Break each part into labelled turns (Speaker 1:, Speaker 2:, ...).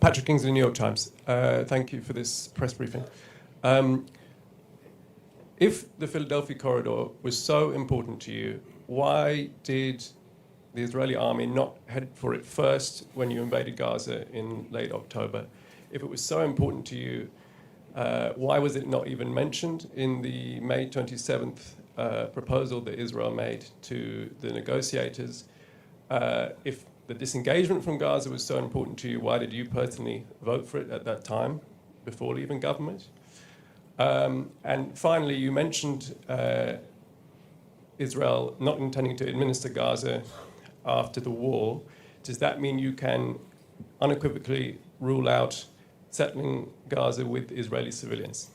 Speaker 1: Patrick Kingsley, New York Times. Thank you for this press briefing. If the Philadelphia corridor was so important to you, why did the Israeli army not head for it first when you invaded Gaza in late October? If it was so important to you, why was it not even mentioned in the May 27th proposal that Israel made to the negotiators? If the disengagement from Gaza was so important to you, why did you personally vote for it at that time, before leaving government? And finally, you mentioned Israel not intending to administer Gaza after the war. Does that mean you can unequivocally rule out settling Gaza with Israeli civilians?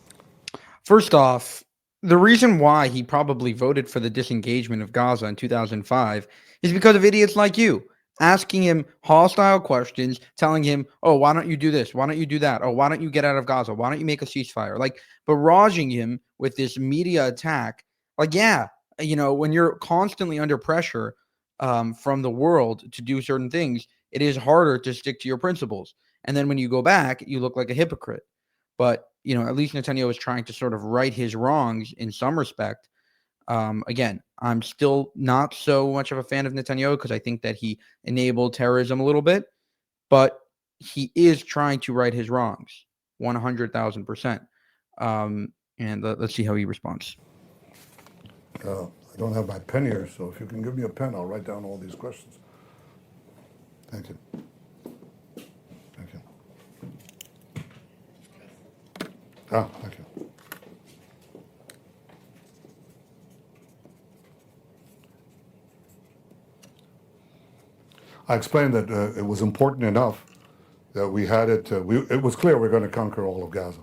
Speaker 2: First off, the reason why he probably voted for the disengagement of Gaza in 2005 is because of idiots like you, asking him hostile questions, telling him, oh, why don't you do this? Why don't you do that? Oh, why don't you get out of Gaza? Why don't you make a ceasefire? Like barraging him with this media attack. Like, yeah, you know, when you're constantly under pressure from the world to do certain things, it is harder to stick to your principles. And then when you go back, you look like a hypocrite. But, you know, at least Netanyahu is trying to sort of right his wrongs in some respect. Again, I'm still not so much of a fan of Netanyahu because I think that he enabled terrorism a little bit, but he is trying to right his wrongs 100,000%. And let's see how he responds.
Speaker 3: I don't have my pen here, so if you can give me a pen, I'll write down all these questions. Thank you. Thank you. Thank you. I explained that it was important enough that we had it. It was clear we were going to conquer all of Gaza,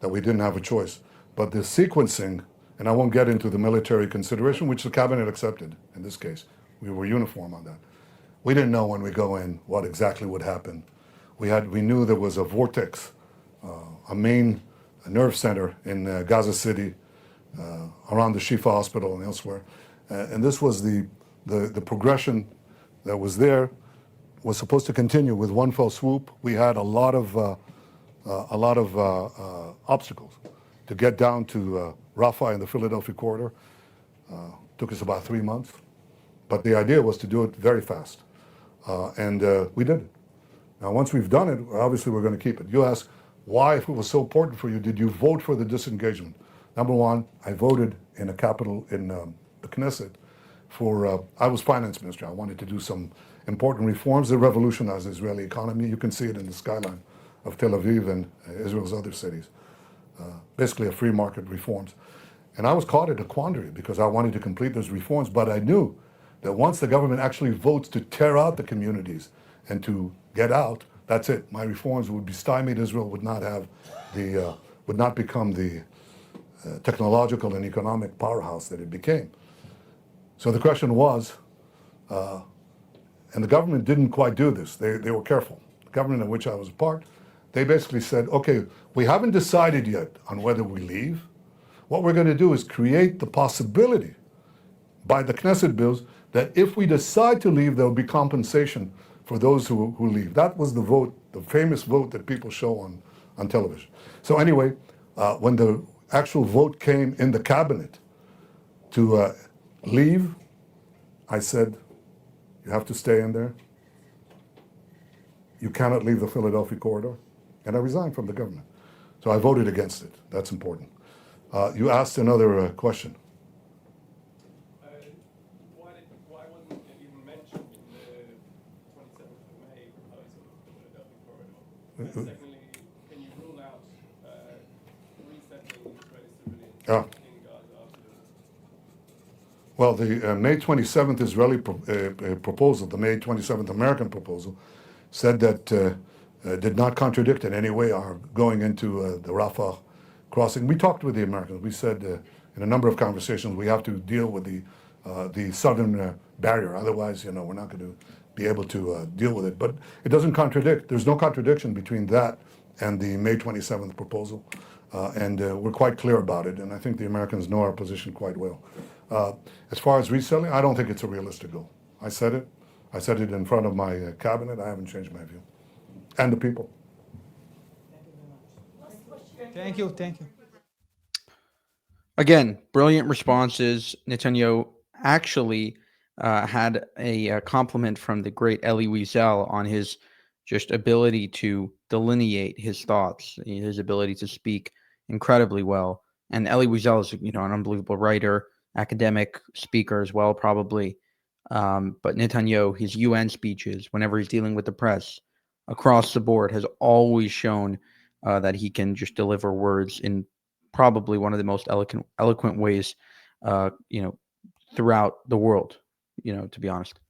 Speaker 3: that we didn't have a choice. But the sequencing, and I won't get into the military consideration, which the cabinet accepted in this case. We were uniform on that. We didn't know when we go in what exactly would happen. We knew there was a vortex, a main nerve center in Gaza City, around the Shifa Hospital and elsewhere. And this was the progression that was there, was supposed to continue with one fell swoop. We had a lot of obstacles to get down to Rafah in the Philadelphia corridor. Took us about 3 months, but the idea was to do it very fast, and we did it. Now, once we've done it, obviously we're going to keep it. You ask why, if it was so important for you, did you vote for the disengagement? Number one, I voted in the Knesset. I was finance minister. I wanted to do some important reforms that revolutionize the Israeli economy. You can see it in the skyline of Tel Aviv and Israel's other cities. Basically a free market reforms. And I was caught in a quandary because I wanted to complete those reforms, but I knew that once the government actually votes to tear out the communities and to get out, that's it. My reforms would be stymied. Israel would not become the technological and economic powerhouse that it became. So the question was, and the government didn't quite do this. They were careful. The government in which I was a part, they basically said, okay, we haven't decided yet on whether we leave. What we're going to do is create the possibility by the Knesset bills that if we decide to leave, there will be compensation for those who leave. That was the vote, the famous vote that people show on television. So anyway, when the actual vote came in the cabinet to leave, I said, you have to stay in there. You cannot leave the Philadelphia corridor. And I resigned from the government. So I voted against it. That's important. You asked another question.
Speaker 1: Why wasn't it even mentioned in the 27th of May proposal of the Philadelphia corridor? And secondly, can you rule out resettling Israeli civilians in Gaza after the war?
Speaker 3: Well, the May 27th Israeli proposal, the May 27th American proposal, said that did not contradict in any way our going into the Rafah crossing. We talked with the Americans. We said in a number of conversations we have to deal with the southern barrier. Otherwise, we're not going to be able to deal with it. But it doesn't contradict. There's no contradiction between that and the May 27th proposal. And we're quite clear about it. And I think the Americans know our position quite well. As far as resettling, I don't think it's a realistic goal. I said it. I said it in front of my cabinet. I haven't changed my view. And the people.
Speaker 4: Thank you. Thank you.
Speaker 2: Again, brilliant responses. Netanyahu actually had a compliment from the great Elie Wiesel on his just ability to delineate his thoughts, his ability to speak incredibly well. And Elie Wiesel is, an unbelievable writer, academic, speaker as well, probably. But Netanyahu, his UN speeches, whenever he's dealing with the press, across the board, has always shown that he can just deliver words in probably one of the most eloquent ways, throughout the world, to be honest.